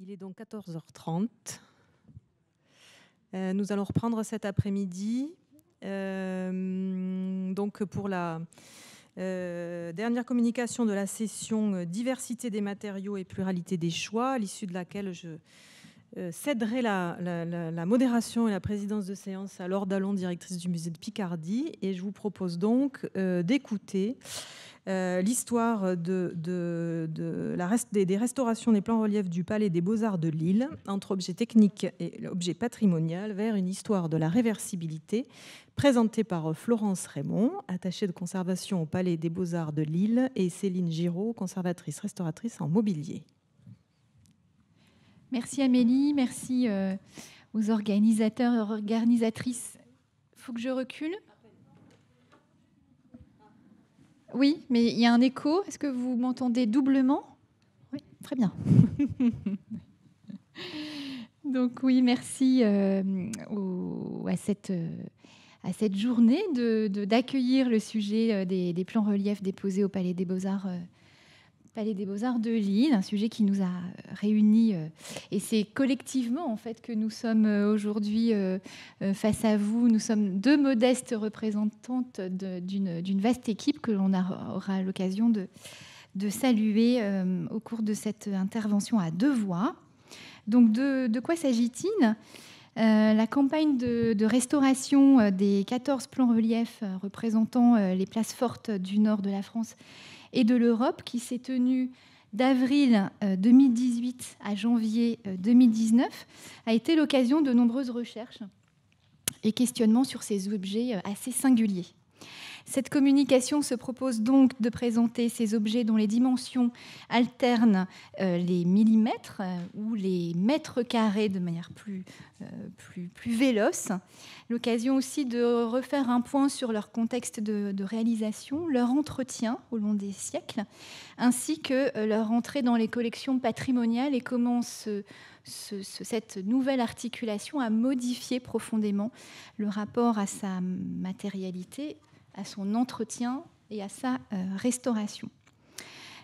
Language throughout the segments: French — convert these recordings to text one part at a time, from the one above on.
Il est donc 14h30. Nous allons reprendre cet après-midi donc pour la dernière communication de la session diversité des matériaux et pluralité des choix, à l'issue de laquelle je céderai la modération et la présidence de séance à Laure Dallon, directrice du musée de Picardie, et je vous propose donc d'écouter l'histoire des restaurations des plans reliefs du Palais des Beaux-Arts de Lille, entre objet technique et objet patrimonial, vers une histoire de la réversibilité, présentée par Florence Raymond, attachée de conservation au Palais des Beaux-Arts de Lille, et Céline Giraud, conservatrice restauratrice en mobilier. Merci Amélie, merci aux organisateurs et organisatrices. Il faut que je recule ? Oui, mais il y a un écho. Est-ce que vous m'entendez doublement ? Oui, très bien. Donc oui, merci à cette journée d'accueillir le sujet des plans reliefs déposés au Palais des Beaux-Arts de Lille, un sujet qui nous a réunis. Et c'est collectivement en fait que nous sommes aujourd'hui face à vous. Nous sommes deux modestes représentantes d'une vaste équipe que l'on aura l'occasion de saluer au cours de cette intervention à deux voix. Donc de quoi s'agit-il ? La campagne de restauration des 14 plans reliefs représentant les places fortes du nord de la France et de l'Europe, qui s'est tenue d'avril 2018 à janvier 2019, a été l'occasion de nombreuses recherches et questionnements sur ces objets assez singuliers. Cette communication se propose donc de présenter ces objets dont les dimensions alternent les millimètres ou les mètres carrés de manière plus véloce. L'occasion aussi de refaire un point sur leur contexte de réalisation, leur entretien au long des siècles, ainsi que leur entrée dans les collections patrimoniales et comment cette nouvelle articulation a modifié profondément le rapport à sa matérialité, à son entretien et à sa restauration.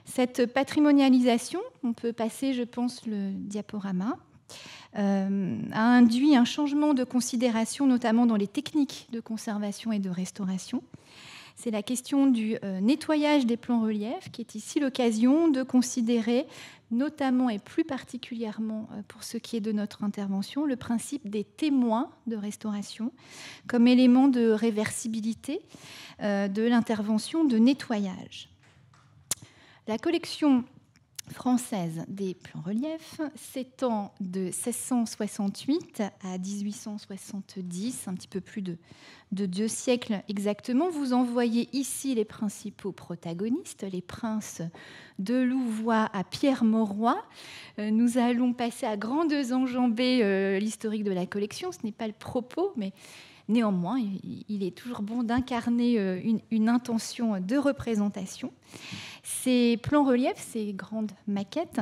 Cette patrimonialisation, on peut passer, je pense, le diaporama, a induit un changement de considération, notamment dans les techniques de conservation et de restauration. C'est la question du nettoyage des plans reliefs qui est ici l'occasion de considérer, notamment et plus particulièrement pour ce qui est de notre intervention, le principe des témoins de restauration comme élément de réversibilité de l'intervention de nettoyage. La collection française des plans reliefs s'étend de 1668 à 1870, un petit peu plus de 2 siècles exactement. Vous en voyez ici les principaux protagonistes, les princes de Louvois à Pierre Mauroy. Nous allons passer à grandes enjambées l'historique de la collection. Ce n'est pas le propos, mais néanmoins, il est toujours bon d'incarner une intention de représentation. Ces plans reliefs, ces grandes maquettes,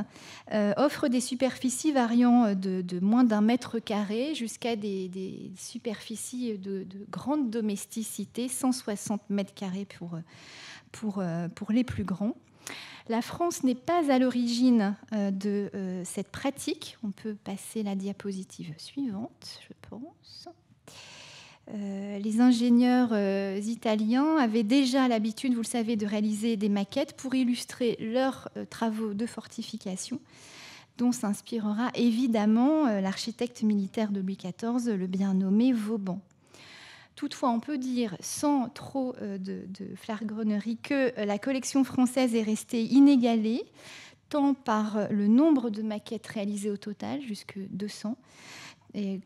offrent des superficies variant de moins d'1 mètre carré jusqu'à des superficies de grande domesticité, 160 mètres carrés pour les plus grands. La France n'est pas à l'origine de cette pratique. On peut passer la diapositive suivante, je pense. Les ingénieurs italiens avaient déjà l'habitude, vous le savez, de réaliser des maquettes pour illustrer leurs travaux de fortification, dont s'inspirera évidemment l'architecte militaire de Louis XIV, le bien nommé Vauban. Toutefois, on peut dire, sans trop de flagornerie, que la collection française est restée inégalée, tant par le nombre de maquettes réalisées au total, jusque 200,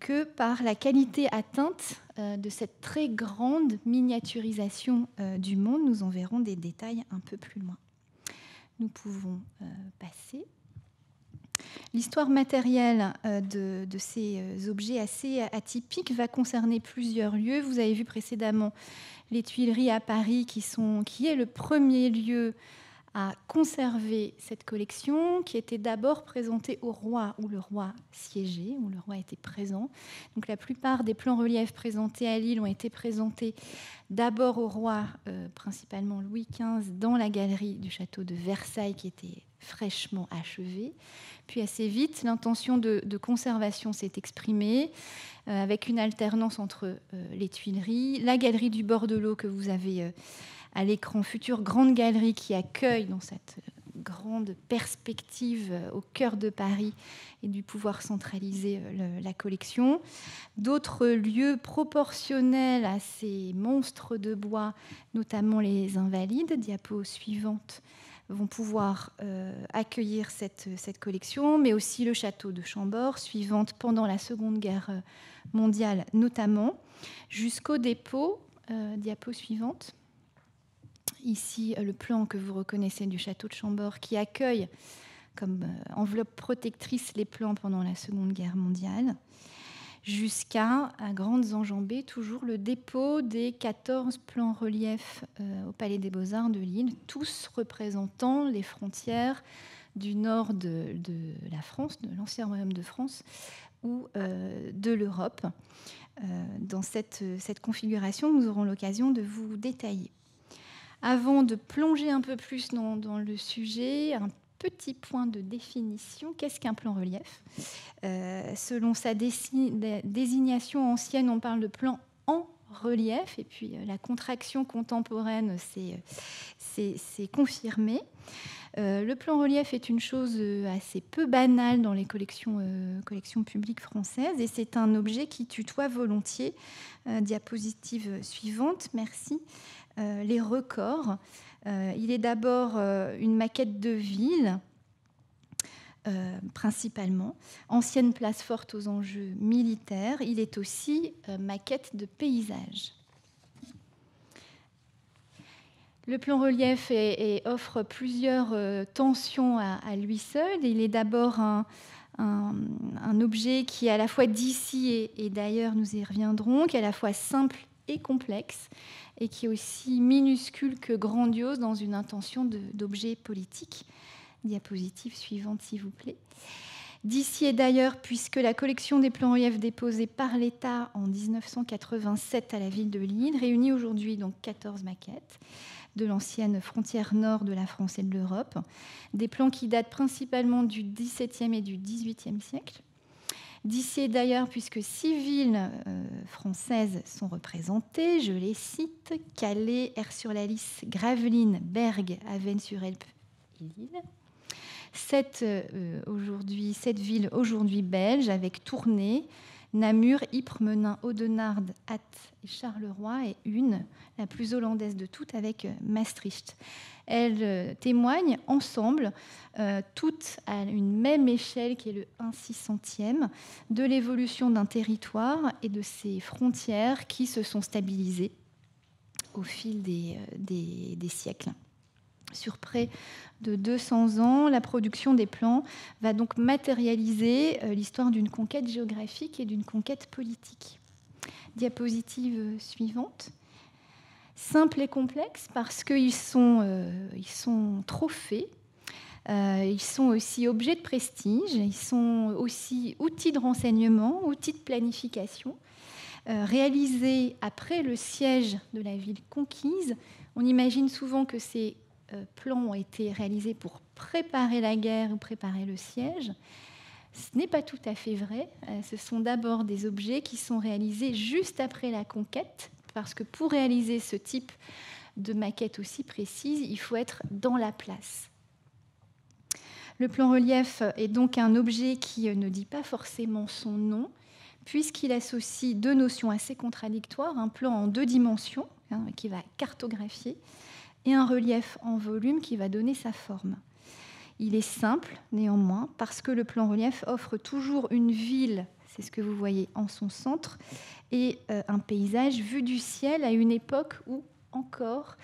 que par la qualité atteinte de cette très grande miniaturisation du monde. Nous en verrons des détails un peu plus loin. Nous pouvons passer. L'histoire matérielle de ces objets assez atypiques va concerner plusieurs lieux. Vous avez vu précédemment les Tuileries à Paris, qui est le premier lieu à conserver cette collection qui était d'abord présentée au roi, où le roi siégeait, où le roi était présent. Donc la plupart des plans reliefs présentés à Lille ont été présentés d'abord au roi, principalement Louis XV, dans la galerie du château de Versailles qui était fraîchement achevée. Puis assez vite, l'intention de conservation s'est exprimée avec une alternance entre les Tuileries, la galerie du bord de l'eau que vous avez à l'écran, future grande galerie qui accueille dans cette grande perspective au cœur de Paris et du pouvoir centraliser la collection. D'autres lieux proportionnels à ces monstres de bois, notamment les Invalides, diapo suivante, vont pouvoir accueillir cette collection, mais aussi le château de Chambord, suivante pendant la Seconde Guerre mondiale notamment, jusqu'au dépôt, diapo suivante. Ici, le plan que vous reconnaissez du château de Chambord qui accueille comme enveloppe protectrice les plans pendant la Seconde Guerre mondiale, jusqu'à grandes enjambées, toujours le dépôt des 14 plans reliefs au Palais des Beaux-Arts de Lille, tous représentant les frontières du nord de la France, de l'ancien royaume de France, ou de l'Europe. Dans cette configuration, nous aurons l'occasion de vous détailler. Avant de plonger un peu plus dans le sujet, un petit point de définition. Qu'est-ce qu'un plan relief ? Selon sa désignation ancienne, on parle de plan en relief, et puis la contraction contemporaine s'est confirmée. Le plan relief est une chose assez peu banale dans les collections publiques françaises, et c'est un objet qui tutoie volontiers. Diapositive suivante, merci. Les records. Il est d'abord une maquette de ville, principalement, ancienne place forte aux enjeux militaires. Il est aussi maquette de paysage. Le plan relief offre plusieurs tensions à lui seul. Il est d'abord un objet qui est à la fois d'ici et d'ailleurs, nous y reviendrons, qui est à la fois simple et complexe, et qui est aussi minuscule que grandiose dans une intention d'objet politique. Diapositive suivante, s'il vous plaît. D'ici et d'ailleurs, puisque la collection des plans reliefs déposés par l'État en 1987 à la ville de Lille réunit aujourd'hui donc 14 maquettes de l'ancienne frontière nord de la France et de l'Europe, des plans qui datent principalement du XVIIe et du XVIIIe siècle. D'ici et d'ailleurs, puisque 6 villes françaises sont représentées, je les cite: Calais, Aire-sur-la-Lys, Gravelines, Bergues, Avesnes-sur-Helpe et Lille. 7 villes aujourd'hui belges, avec Tournai, Namur, Ypres, Menin, Audenarde, Ath et Charleroi, et une, la plus hollandaise de toutes, avec Maastricht. Elles témoignent ensemble, toutes à une même échelle qui est le 1/600e, de l'évolution d'un territoire et de ses frontières qui se sont stabilisées au fil des siècles. Sur près de 200 ans, la production des plans va donc matérialiser l'histoire d'une conquête géographique et d'une conquête politique. Diapositive suivante. Simples et complexes parce qu'ils sont trophées, ils sont aussi objets de prestige, ils sont aussi outils de renseignement, outils de planification. Réalisés après le siège de la ville conquise, on imagine souvent que ces plans ont été réalisés pour préparer la guerre ou préparer le siège. Ce n'est pas tout à fait vrai. Ce sont d'abord des objets qui sont réalisés juste après la conquête, parce que pour réaliser ce type de maquette aussi précise, il faut être dans la place. Le plan relief est donc un objet qui ne dit pas forcément son nom, puisqu'il associe deux notions assez contradictoires, un plan en 2 dimensions, qui va cartographier, et un relief en volume qui va donner sa forme. Il est simple, néanmoins, parce que le plan relief offre toujours une ville, c'est ce que vous voyez en son centre, et un paysage vu du ciel à une époque où encore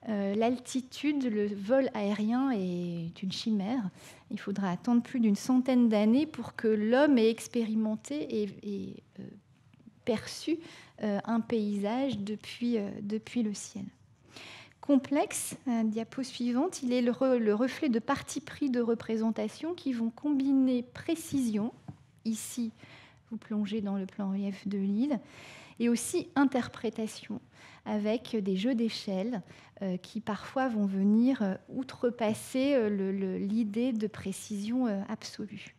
l'altitude, le vol aérien est une chimère. Il faudra attendre plus d'une centaine d'années pour que l'homme ait expérimenté et perçu un paysage depuis le ciel. complexe. Diapo suivante, il est le reflet de partis pris de représentation qui vont combiner précision, ici vous plongez dans le plan relief de l'île, et aussi interprétation, avec des jeux d'échelle qui parfois vont venir outrepasser l'idée de précision absolue.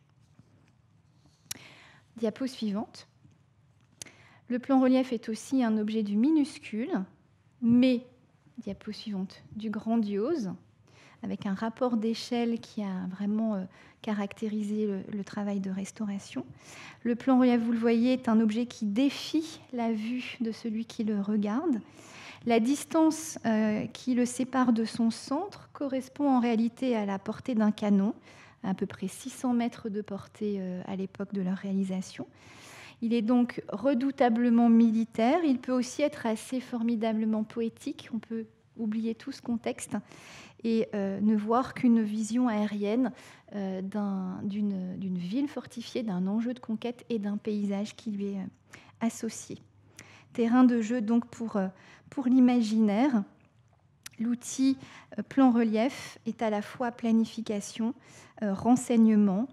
Diapo suivante. Le plan relief est aussi un objet du minuscule, mais, diapo suivante, du grandiose, avec un rapport d'échelle qui a vraiment caractérisé le travail de restauration. Le plan relief, vous le voyez, est un objet qui défie la vue de celui qui le regarde. La distance qui le sépare de son centre correspond en réalité à la portée d'un canon, à peu près 600 mètres de portée à l'époque de leur réalisation. Il est donc redoutablement militaire. Il peut aussi être assez formidablement poétique. On peut oublier tout ce contexte et ne voir qu'une vision aérienne d'une ville fortifiée, d'un enjeu de conquête et d'un paysage qui lui est associé. Terrain de jeu donc pour l'imaginaire. L'outil plan relief est à la fois planification, renseignement,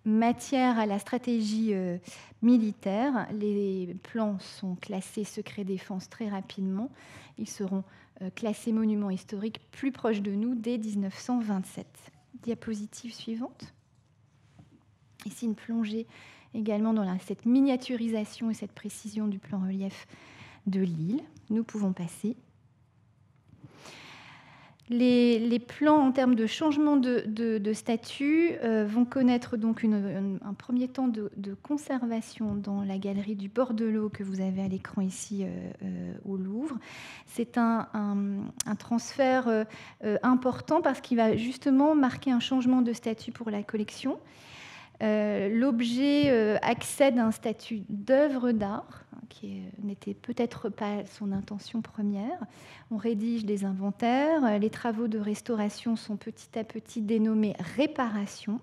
matière à la stratégie militaire. Les plans sont classés secret défense très rapidement. Ils seront classés monuments historiques plus proches de nous dès 1927. Diapositive suivante. Ici, une plongée également dans cette miniaturisation et cette précision du plan relief de l'île. Nous pouvons passer. Les plans en termes de changement de statut vont connaître donc un premier temps de conservation dans la galerie du bord de l'eau que vous avez à l'écran ici au Louvre. C'est un transfert important parce qu'il va justement marquer un changement de statut pour la collection. L'objet accède à un statut d'œuvre d'art, qui n'était peut-être pas son intention première. On rédige des inventaires, les travaux de restauration sont petit à petit dénommés réparation,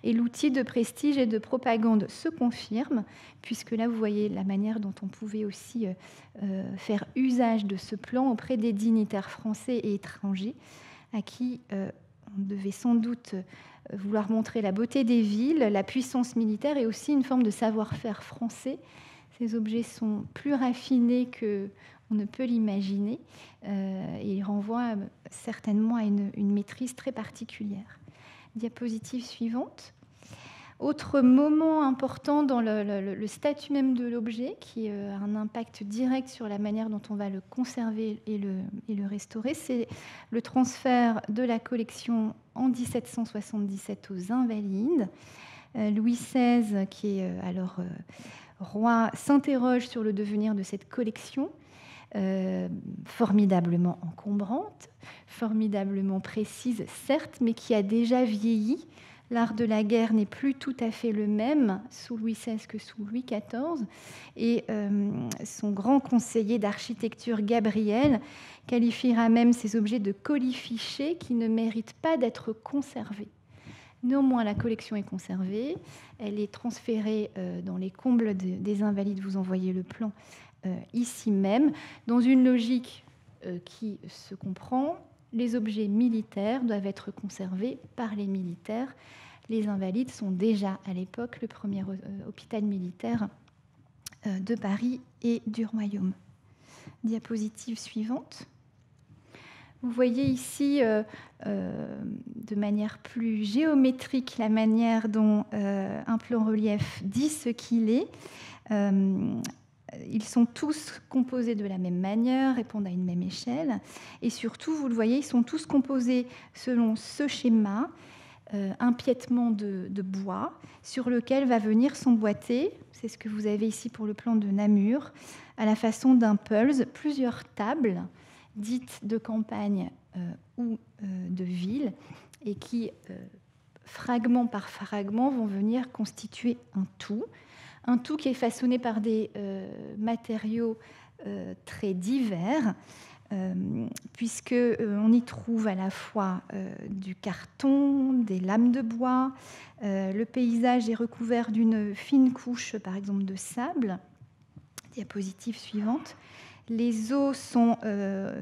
et l'outil de prestige et de propagande se confirme, puisque là vous voyez la manière dont on pouvait aussi faire usage de ce plan auprès des dignitaires français et étrangers, à qui on devait sans doute vouloir montrer la beauté des villes, la puissance militaire et aussi une forme de savoir-faire français. Ces objets sont plus raffinés qu'on ne peut l'imaginer et ils renvoient certainement à une maîtrise très particulière. Diapositive suivante. Autre moment important dans le statut même de l'objet, qui a un impact direct sur la manière dont on va le conserver et le restaurer, c'est le transfert de la collection en 1777 aux Invalides. Louis XVI, qui est alors roi, s'interroge sur le devenir de cette collection, formidablement encombrante, formidablement précise, certes, mais qui a déjà vieilli. L'art de la guerre n'est plus tout à fait le même sous Louis XVI que sous Louis XIV. Et son grand conseiller d'architecture, Gabriel, qualifiera même ces objets de colifichets qui ne méritent pas d'être conservés. Néanmoins, la collection est conservée. Elle est transférée dans les combles des Invalides. Vous en voyez le plan ici même, dans une logique qui se comprend. Les objets militaires doivent être conservés par les militaires. Les Invalides sont déjà à l'époque le premier hôpital militaire de Paris et du Royaume. Diapositive suivante. Vous voyez ici de manière plus géométrique la manière dont un plan relief dit ce qu'il est. Ils sont tous composés de la même manière, répondent à une même échelle. Et surtout, vous le voyez, ils sont tous composés selon ce schéma, un piétement de bois sur lequel va venir s'emboîter, c'est ce que vous avez ici pour le plan de Namur, à la façon d'un pulse, plusieurs tables dites de campagne ou de ville, et qui, fragment par fragment, vont venir constituer un tout qui est façonné par des matériaux très divers, puisqu'on y trouve à la fois du carton, des lames de bois. Le paysage est recouvert d'une fine couche, par exemple, de sable. Diapositive suivante. Les eaux sont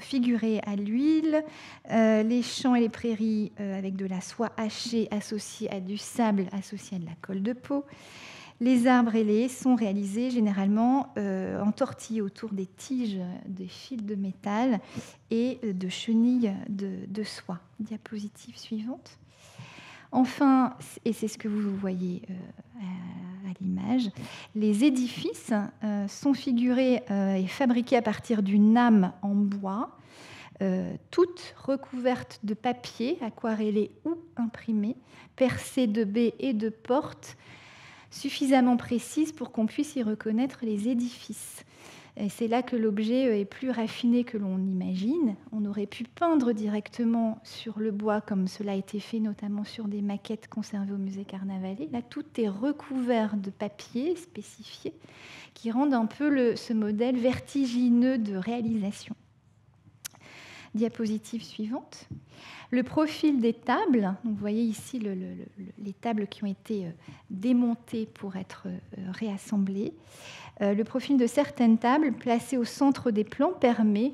figurées à l'huile, les champs et les prairies avec de la soie hachée associée à du sable associé à de la colle de peau. Les arbres et les haies sont réalisés généralement entortillés autour des tiges, des fils de métal et de chenilles de soie. Diapositive suivante. Enfin, et c'est ce que vous voyez à l'image, les édifices sont figurés et fabriqués à partir d'une âme en bois, toutes recouvertes de papier aquarellé ou imprimé, percées de baies et de portes, suffisamment précises pour qu'on puisse y reconnaître les édifices. Et c'est là que l'objet est plus raffiné que l'on imagine. On aurait pu peindre directement sur le bois, comme cela a été fait notamment sur des maquettes conservées au musée Carnavalet. Là, tout est recouvert de papier spécifié qui rendent un peu ce modèle vertigineux de réalisation. Diapositive suivante. Le profil des tables, donc vous voyez ici les tables qui ont été démontées pour être réassemblées. Le profil de certaines tables placées au centre des plans permet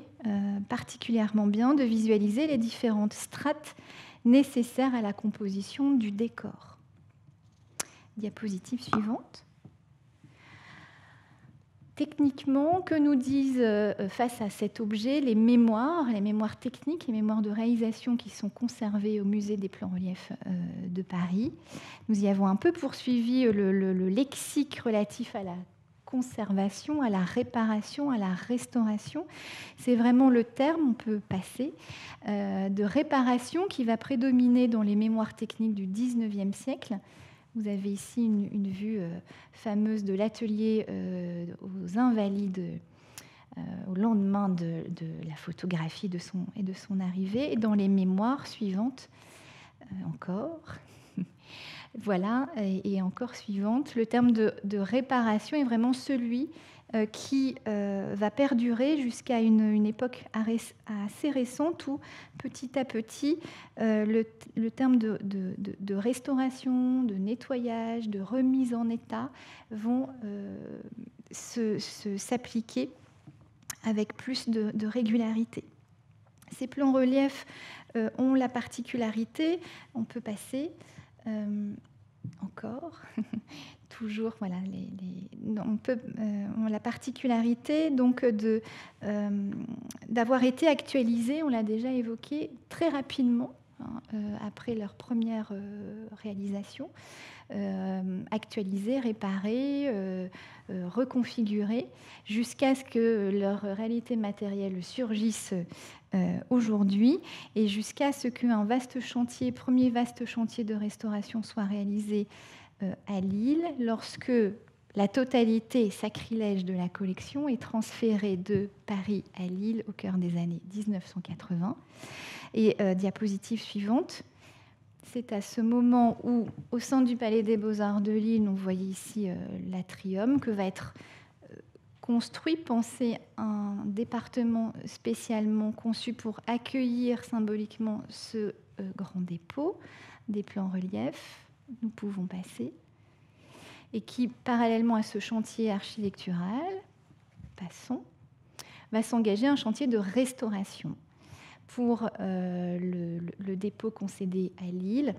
particulièrement bien de visualiser les différentes strates nécessaires à la composition du décor. Diapositive suivante. Techniquement, que nous disent face à cet objet les mémoires techniques, les mémoires de réalisation qui sont conservées au musée des plans reliefs de Paris. Nous y avons un peu poursuivi le lexique relatif à la conservation, à la réparation, à la restauration. C'est vraiment le terme, on peut passer, de réparation qui va prédominer dans les mémoires techniques du XIXe siècle. Vous avez ici une vue fameuse de l'atelier aux Invalides au lendemain de la photographie de son arrivée. Et dans les mémoires suivantes, encore, voilà, et encore suivantes, le terme de réparation est vraiment celui qui va perdurer jusqu'à une époque assez récente où, petit à petit, le terme de restauration, de nettoyage, de remise en état vont s'appliquer avec plus de régularité. Ces plans reliefs ont la particularité, on peut passer encore... Toujours, voilà, ont la particularité donc d'avoir été actualisés, on l'a déjà évoqué, très rapidement après leur première réalisation, actualisés, réparés, reconfigurés, jusqu'à ce que leur réalité matérielle surgisse aujourd'hui et jusqu'à ce qu'un premier vaste chantier de restauration soit réalisé à Lille, lorsque la totalité sacrilège de la collection est transférée de Paris à Lille au cœur des années 1980. Et diapositive suivante, c'est à ce moment où, au sein du Palais des Beaux-Arts de Lille, vous voyez ici l'atrium, que va être construit, pensé un département spécialement conçu pour accueillir symboliquement ce grand dépôt des plans reliefs. Nous pouvons passer, et qui, parallèlement à ce chantier architectural, passons, va s'engager un chantier de restauration pour le dépôt concédé à Lille.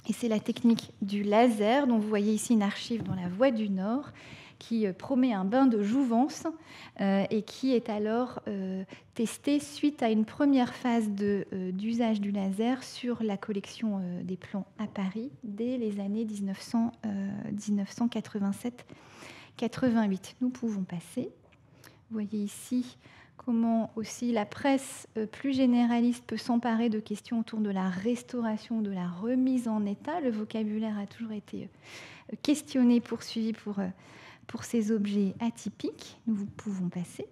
Et c'est la technique du laser, dont vous voyez ici une archive dans la Voie du Nord, qui promet un bain de jouvence et qui est alors testé suite à une première phase d'usage du laser sur la collection des plans à Paris dès les années 1987-88. Nous pouvons passer. Vous voyez ici comment aussi la presse plus généraliste peut s'emparer de questions autour de la restauration, de la remise en état. Le vocabulaire a toujours été questionné, poursuivi pour ces objets atypiques. Nous pouvons passer.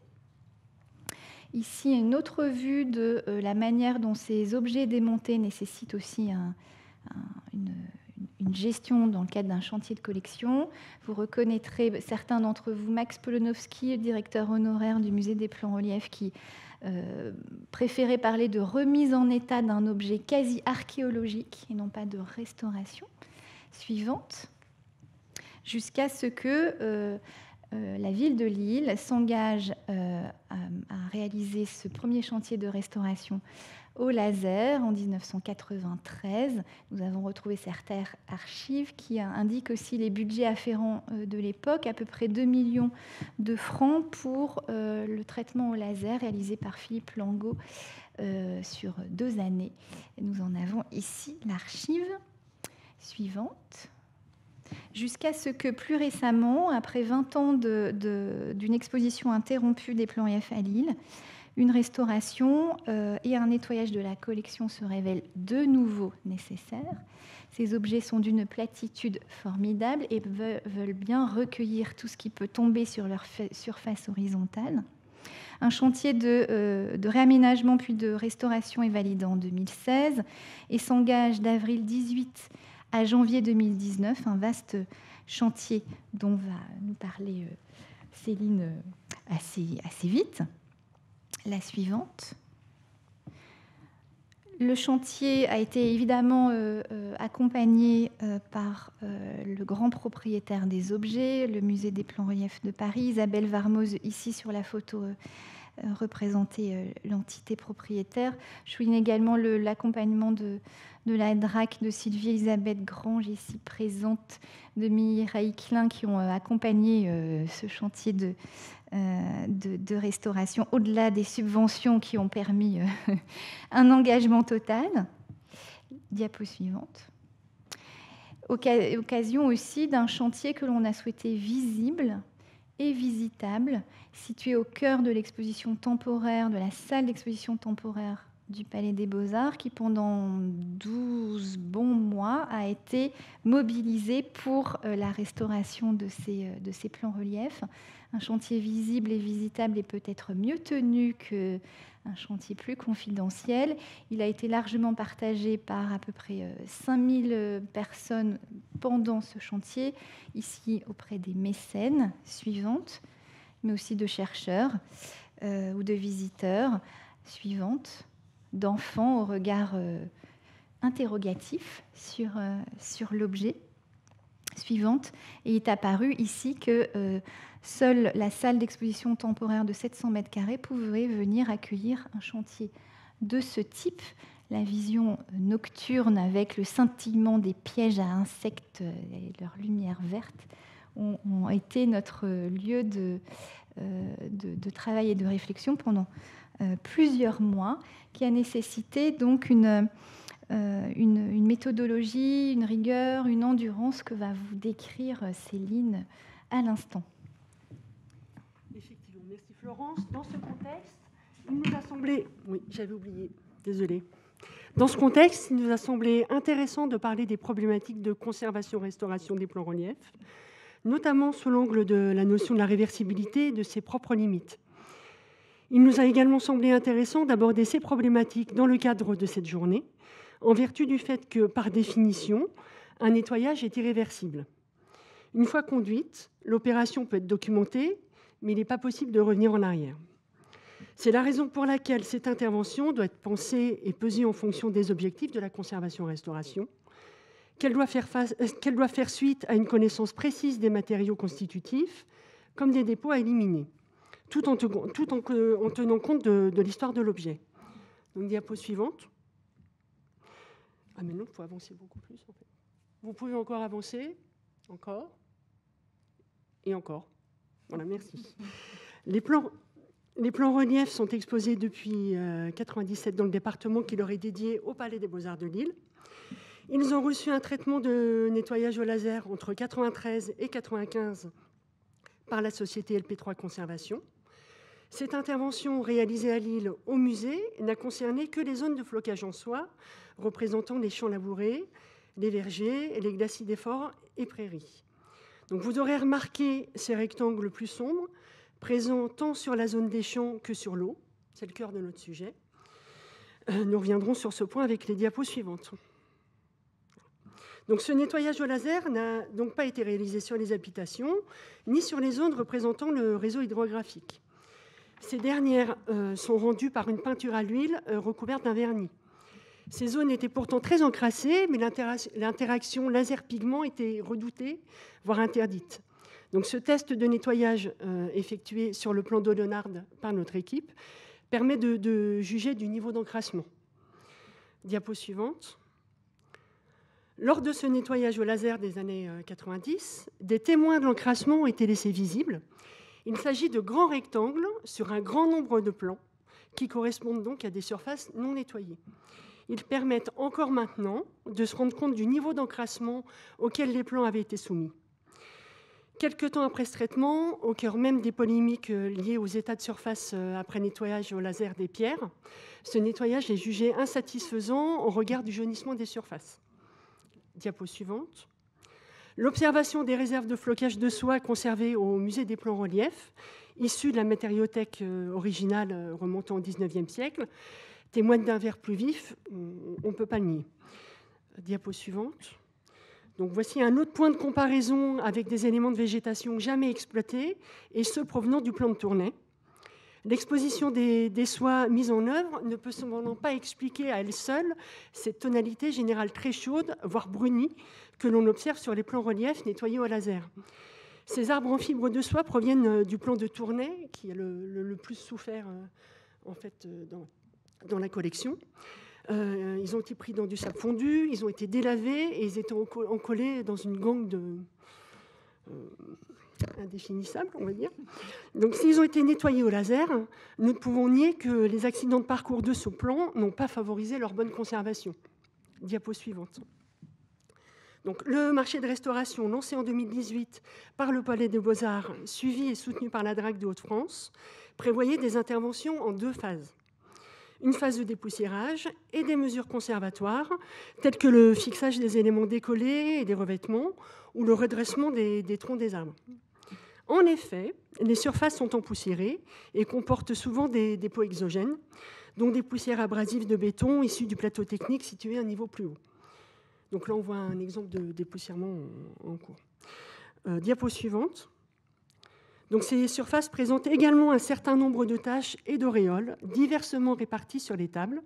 Ici, une autre vue de la manière dont ces objets démontés nécessitent aussi une gestion dans le cadre d'un chantier de collection. Vous reconnaîtrez, certains d'entre vous, Max Polonowski, directeur honoraire du musée des plans reliefs, qui préférait parler de remise en état d'un objet quasi archéologique et non pas de restauration. Suivante. Jusqu'à ce que la ville de Lille s'engage réalisé ce premier chantier de restauration au laser en 1993. Nous avons retrouvé certaines archives qui indiquent aussi les budgets afférents de l'époque, à peu près 2 millions de francs pour le traitement au laser réalisé par Philippe Langot sur 2 années. Et nous en avons ici l'archive suivante. Jusqu'à ce que plus récemment, après 20 ans d'une exposition interrompue des plans IF à Lille, une restauration et un nettoyage de la collection se révèlent de nouveau nécessaires. Ces objets sont d'une platitude formidable et veulent bien recueillir tout ce qui peut tomber sur leur surface horizontale. Un chantier de réaménagement puis de restauration est validé en 2016 et s'engage d'avril 2018 à janvier 2019, un vaste chantier dont va nous parler Céline assez vite. La suivante. Le chantier a été évidemment accompagné par le grand propriétaire des objets, le Musée des plans reliefs de Paris, Isabelle Varmoz, ici sur la photo représenter l'entité propriétaire. Je souligne également l'accompagnement de la DRAC de Sylvie Elisabeth Grange, ici présente, de Mireille Klein, qui ont accompagné ce chantier de restauration, au-delà des subventions qui ont permis un engagement total. Diapo suivante. Occasion aussi d'un chantier que l'on a souhaité visible et visitable, situé au cœur de l'exposition temporaire, de la salle d'exposition temporaire du Palais des Beaux-Arts, qui pendant 12 bons mois a été mobilisé pour la restauration de ces plans reliefs. Un chantier visible et visitable est peut-être mieux tenu qu'un chantier plus confidentiel. Il a été largement partagé par à peu près 5000 personnes pendant ce chantier, ici auprès des mécènes suivantes, mais aussi de chercheurs ou de visiteurs suivantes, d'enfants au regard interrogatif sur l'objet suivante. Et il est apparu ici que seule la salle d'exposition temporaire de 700 mètres carrés pouvait venir accueillir un chantier de ce type. La vision nocturne avec le scintillement des pièges à insectes et leur lumière verte ont été notre lieu de travail et de réflexion pendant plusieurs mois, qui a nécessité donc une méthodologie, une rigueur, une endurance que va vous décrire Céline à l'instant. Effectivement, merci Florence. Dans ce contexte, il nous a semblé... Oui, j'avais oublié, désolée. Dans ce contexte, il nous a semblé intéressant de parler des problématiques de conservation-restauration des plans reliefs, notamment sous l'angle de la notion de la réversibilité et de ses propres limites. Il nous a également semblé intéressant d'aborder ces problématiques dans le cadre de cette journée, en vertu du fait que, par définition, un nettoyage est irréversible. Une fois conduite, l'opération peut être documentée, mais il n'est pas possible de revenir en arrière. C'est la raison pour laquelle cette intervention doit être pensée et pesée en fonction des objectifs de la conservation-restauration, qu'elle doit faire suite à une connaissance précise des matériaux constitutifs, comme des dépôts à éliminer, tout en tenant compte de l'histoire de l'objet. Donc, diapo suivante. Ah mais non, il faut avancer beaucoup plus, en fait. Vous pouvez encore avancer, encore, et encore. Voilà, merci. Les plans reliefs sont exposés depuis 1997 dans le département qui leur est dédié au Palais des Beaux-Arts de Lille. Ils ont reçu un traitement de nettoyage au laser entre 1993 et 1995 par la société LP3 Conservation. Cette intervention réalisée à Lille au musée n'a concerné que les zones de flocage en soie, représentant les champs labourés, les vergers, les glacis des forts et prairies. Donc vous aurez remarqué ces rectangles plus sombres, présents tant sur la zone des champs que sur l'eau. C'est le cœur de notre sujet. Nous reviendrons sur ce point avec les diapos suivantes. Donc ce nettoyage au laser n'a donc pas été réalisé sur les habitations, ni sur les zones représentant le réseau hydrographique. Ces dernières sont rendues par une peinture à l'huile recouverte d'un vernis. Ces zones étaient pourtant très encrassées, mais l'interaction laser-pigment était redoutée, voire interdite. Donc, ce test de nettoyage effectué sur le plan d'Olonard par notre équipe permet de juger du niveau d'encrassement. Diapo suivante. Lors de ce nettoyage au laser des années 90, des témoins de l'encrassement ont été laissés visibles. Il s'agit de grands rectangles sur un grand nombre de plans qui correspondent donc à des surfaces non nettoyées. Ils permettent encore maintenant de se rendre compte du niveau d'encrassement auquel les plans avaient été soumis. Quelque temps après ce traitement, au cœur même des polémiques liées aux états de surface après nettoyage au laser des pierres, ce nettoyage est jugé insatisfaisant au regard du jaunissement des surfaces. Diapo suivante. L'observation des réserves de flocage de soie conservées au musée des plans reliefs, issues de la matériothèque originale remontant au XIXe siècle, témoignent d'un vert plus vif, on ne peut pas le nier. Diapo suivante. Donc voici un autre point de comparaison avec des éléments de végétation jamais exploités, et ceux provenant du plan de Tournai. L'exposition des soies mises en œuvre ne peut cependant pas expliquer à elle seule cette tonalité générale très chaude, voire brunie, que l'on observe sur les plans reliefs nettoyés au laser. Ces arbres en fibre de soie proviennent du plan de Tournai, qui est le plus souffert en fait, dans la collection. Ils ont été pris dans du sable fondu, ils ont été délavés et ils étaient encollés dans une gangue indéfinissable, on va dire. Donc, s'ils ont été nettoyés au laser, nous ne pouvons nier que les accidents de parcours de ce plan n'ont pas favorisé leur bonne conservation. Diapo suivante. Donc, le marché de restauration lancé en 2018 par le Palais des Beaux-Arts, suivi et soutenu par la DRAC de Hauts-de-France, prévoyait des interventions en 2 phases. Une phase de dépoussiérage et des mesures conservatoires, telles que le fixage des éléments décollés et des revêtements, ou le redressement des troncs des arbres. En effet, les surfaces sont empoussiérées et comportent souvent des dépôts exogènes, dont des poussières abrasives de béton issues du plateau technique situé à un niveau plus haut. Donc là, on voit un exemple de dépoussièrement en cours. Diapo suivante. Donc ces surfaces présentent également un certain nombre de taches et d'auréoles diversement réparties sur les tables,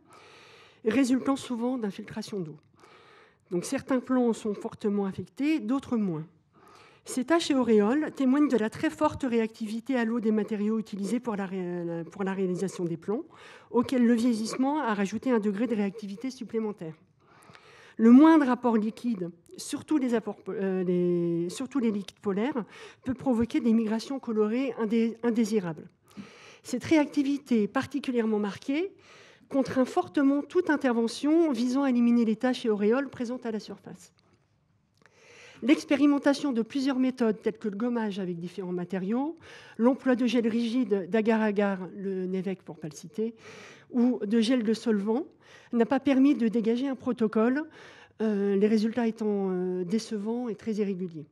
résultant souvent d'infiltration d'eau. Donc certains plans sont fortement affectés, d'autres moins. Ces taches et auréoles témoignent de la très forte réactivité à l'eau des matériaux utilisés pour la réalisation des plans, auxquels le vieillissement a rajouté un degré de réactivité supplémentaire. Le moindre apport liquide, surtout les liquides polaires, peut provoquer des migrations colorées indésirables. Cette réactivité particulièrement marquée contraint fortement toute intervention visant à éliminer les taches et auréoles présentes à la surface. L'expérimentation de plusieurs méthodes, telles que le gommage avec différents matériaux, l'emploi de gel rigide d'agar-agar, le Nevec pour ne pas le citer, ou de gel de solvant, n'a pas permis de dégager un protocole, les résultats étant décevants et très irréguliers.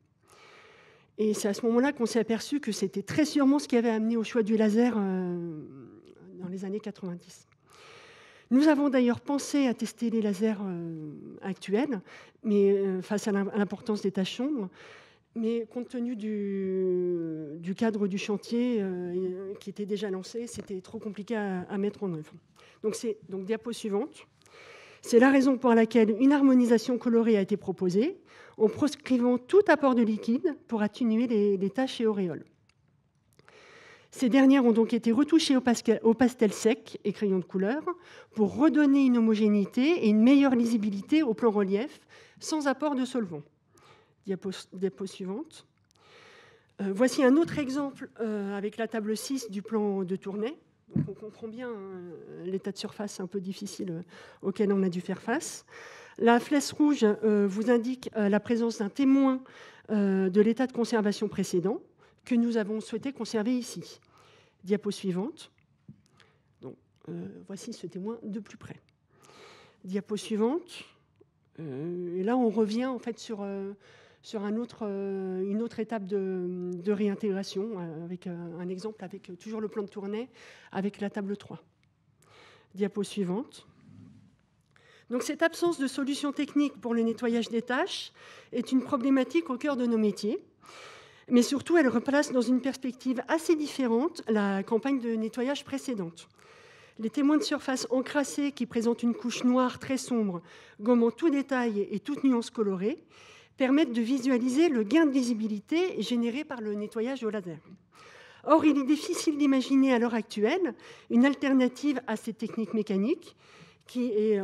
Et c'est à ce moment-là qu'on s'est aperçu que c'était très sûrement ce qui avait amené au choix du laser dans les années 90. Nous avons d'ailleurs pensé à tester les lasers actuels, mais face à l'importance des taches sombres, mais compte tenu du cadre du chantier qui était déjà lancé, c'était trop compliqué à mettre en œuvre. Donc diapo suivante. C'est la raison pour laquelle une harmonisation colorée a été proposée, en proscrivant tout apport de liquide pour atténuer les taches et auréoles. Ces dernières ont donc été retouchées au pastel sec et crayon de couleur pour redonner une homogénéité et une meilleure lisibilité au plan relief, sans apport de solvant. Diapo suivante. Voici un autre exemple avec la table 6 du plan de Tournai. Donc on comprend bien l'état de surface un peu difficile auquel on a dû faire face. La flèche rouge vous indique la présence d'un témoin de l'état de conservation précédent que nous avons souhaité conserver ici. Diapo suivante. Donc, voici ce témoin de plus près. Diapo suivante. Et là, on revient en fait sur une autre étape de réintégration, avec un exemple avec toujours le plan de Tournai, avec la table 3. Diapo suivante. Donc, cette absence de solution technique pour le nettoyage des taches est une problématique au cœur de nos métiers, mais surtout, elle replace dans une perspective assez différente la campagne de nettoyage précédente. Les témoins de surface encrassés qui présentent une couche noire très sombre, gommant tout détail et toute nuance colorée, permettent de visualiser le gain de visibilité généré par le nettoyage au laser. Or, il est difficile d'imaginer à l'heure actuelle une alternative à cette technique mécanique qui est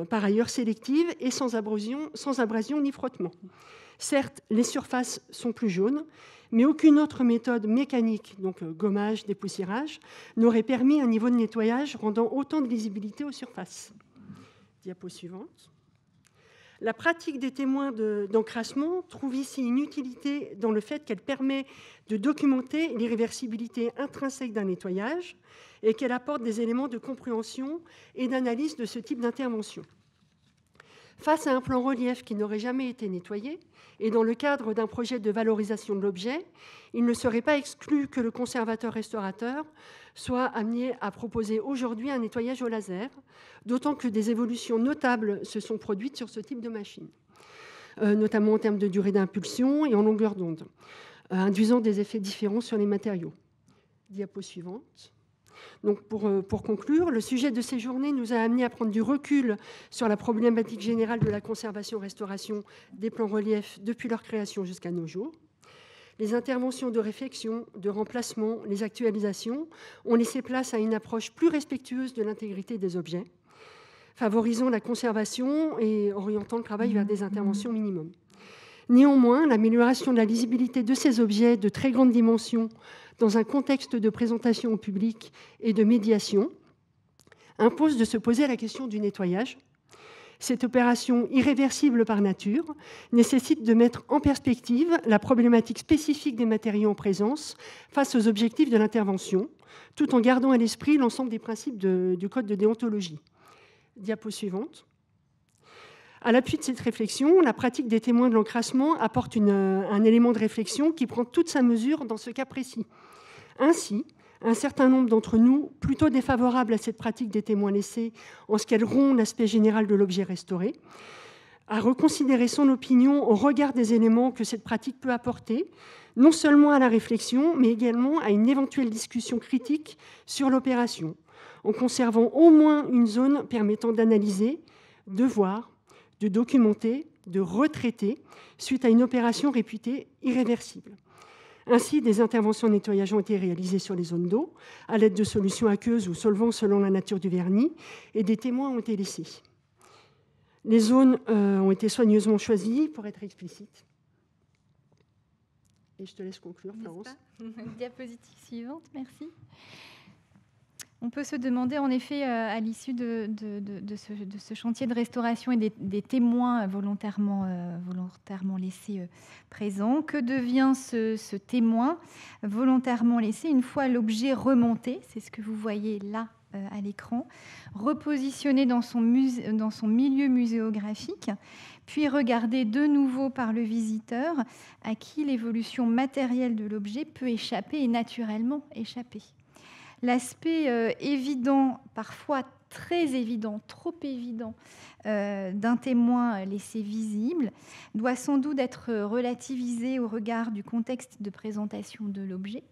par ailleurs sélective et sans abrasion ni frottement. Certes, les surfaces sont plus jaunes, mais aucune autre méthode mécanique, donc gommage, dépoussiérage, n'aurait permis un niveau de nettoyage rendant autant de visibilité aux surfaces. Diapo suivante. La pratique des témoins d'encrassement trouve ici une utilité dans le fait qu'elle permet de documenter l'irréversibilité intrinsèque d'un nettoyage et qu'elle apporte des éléments de compréhension et d'analyse de ce type d'intervention. Face à un plan relief qui n'aurait jamais été nettoyé, et dans le cadre d'un projet de valorisation de l'objet, il ne serait pas exclu que le conservateur-restaurateur soit amené à proposer aujourd'hui un nettoyage au laser, d'autant que des évolutions notables se sont produites sur ce type de machine, notamment en termes de durée d'impulsion et en longueur d'onde, induisant des effets différents sur les matériaux. Diapo suivante. Donc pour conclure, le sujet de ces journées nous a amené à prendre du recul sur la problématique générale de la conservation-restauration des plans reliefs depuis leur création jusqu'à nos jours. Les interventions de réflexion, de remplacement, les actualisations ont laissé place à une approche plus respectueuse de l'intégrité des objets, favorisant la conservation et orientant le travail vers des interventions minimum. Néanmoins, l'amélioration de la lisibilité de ces objets de très grande dimension dans un contexte de présentation au public et de médiation impose de se poser la question du nettoyage. Cette opération irréversible par nature nécessite de mettre en perspective la problématique spécifique des matériaux en présence face aux objectifs de l'intervention, tout en gardant à l'esprit l'ensemble des principes du code de déontologie. Diapo suivante. À l'appui de cette réflexion, la pratique des témoins de l'encrassement apporte un élément de réflexion qui prend toute sa mesure dans ce cas précis. Ainsi, un certain nombre d'entre nous, plutôt défavorables à cette pratique des témoins laissés en ce qu'elle rompt l'aspect général de l'objet restauré, a reconsidéré son opinion au regard des éléments que cette pratique peut apporter, non seulement à la réflexion, mais également à une éventuelle discussion critique sur l'opération, en conservant au moins une zone permettant d'analyser, de voir, de documenter, de retraiter, suite à une opération réputée irréversible. Ainsi, des interventions de nettoyage ont été réalisées sur les zones d'eau, à l'aide de solutions aqueuses ou solvants selon la nature du vernis, et des témoins ont été laissés. Les zones ont été soigneusement choisies pour être explicites. Et je te laisse conclure, Florence. Diapositive suivante, merci. On peut se demander, en effet, à l'issue de ce chantier de restauration et des témoins volontairement laissés présents, que devient ce témoin volontairement laissé une fois l'objet remonté, c'est ce que vous voyez là à l'écran, repositionné dans son milieu muséographique, puis regardé de nouveau par le visiteur à qui l'évolution matérielle de l'objet peut échapper et naturellement échapper. L'aspect évident, parfois très évident, trop évident, d'un témoin laissé visible doit sans doute être relativisé au regard du contexte de présentation de l'objet.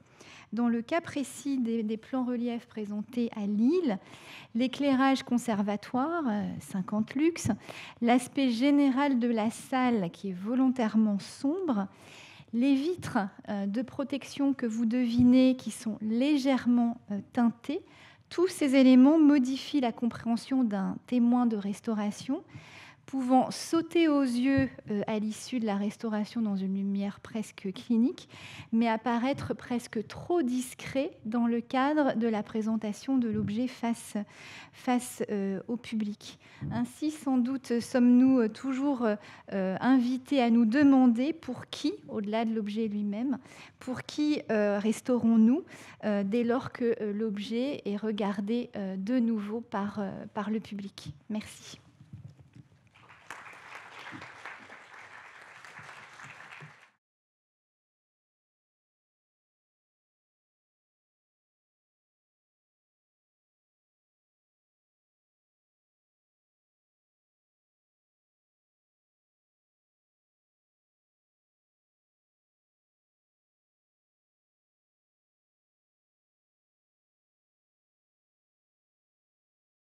Dans le cas précis des plans reliefs présentés à Lille, l'éclairage conservatoire, 50 lux, l'aspect général de la salle qui est volontairement sombre, les vitres de protection que vous devinez qui sont légèrement teintées, tous ces éléments modifient la compréhension d'un témoin de restauration, pouvant sauter aux yeux à l'issue de la restauration dans une lumière presque clinique, mais apparaître presque trop discret dans le cadre de la présentation de l'objet face au public. Ainsi, sans doute, sommes-nous toujours invités à nous demander pour qui, au-delà de l'objet lui-même, pour qui restaurons-nous dès lors que l'objet est regardé de nouveau par le public. Merci.